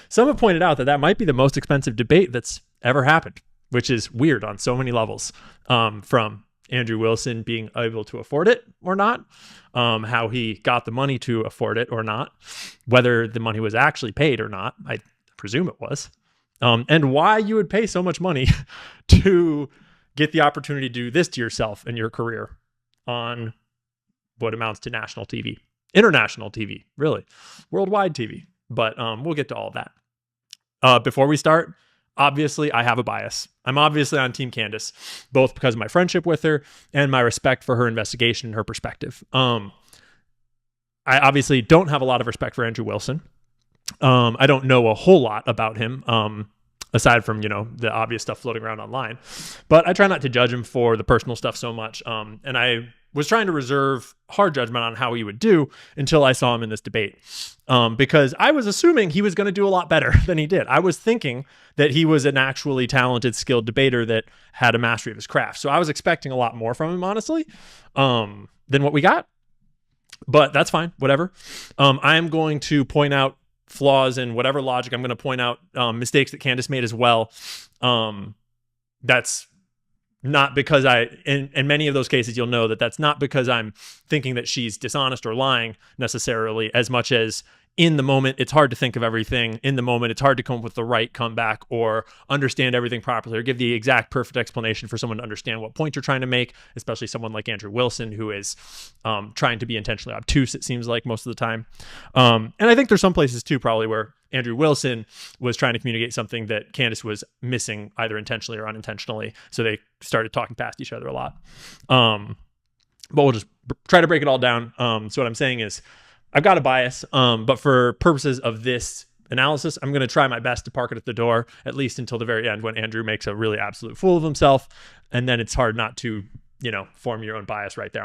some have pointed out that that might be the most expensive debate that's ever happened, which is weird on so many levels. From Andrew Wilson being able to afford it or not, how he got the money to afford it or not, whether the money was actually paid or not. I presume it was. And why you would pay so much money to get the opportunity to do this to yourself and your career on what amounts to national TV, international TV, really, worldwide TV. But we'll get to all of that. Before we start, obviously, I have a bias. I'm obviously on Team Candace, both because of my friendship with her and my respect for her investigation and her perspective. I obviously don't have a lot of respect for Andrew Wilson. I don't know a whole lot about him, aside from, the obvious stuff floating around online. But I try not to judge him for the personal stuff so much. And I was trying to reserve hard judgment on how he would do until I saw him in this debate. Because I was assuming he was going to do a lot better than he did. I was thinking that he was an actually talented, skilled debater that had a mastery of his craft. So I was expecting a lot more from him, honestly, than what we got. But that's fine, whatever. I'm going to point out flaws in whatever logic. I'm going to point out mistakes that Candace made as well. That's not because in many of those cases, you'll know that that's not because I'm thinking that she's dishonest or lying necessarily, as much as in the moment, it's hard to think of everything. In the moment, it's hard to come up with the right comeback or understand everything properly or give the exact perfect explanation for someone to understand what point you're trying to make, especially someone like Andrew Wilson, who is trying to be intentionally obtuse, it seems like, most of the time. And I think there's some places too, probably, where Andrew Wilson was trying to communicate something that Candace was missing, either intentionally or unintentionally. So they started talking past each other a lot. But we'll just try to break it all down. So what I'm saying is, I've got a bias, but for purposes of this analysis, I'm going to try my best to park it at the door, at least until the very end, when Andrew makes a really absolute fool of himself. And then it's hard not to, form your own bias right there.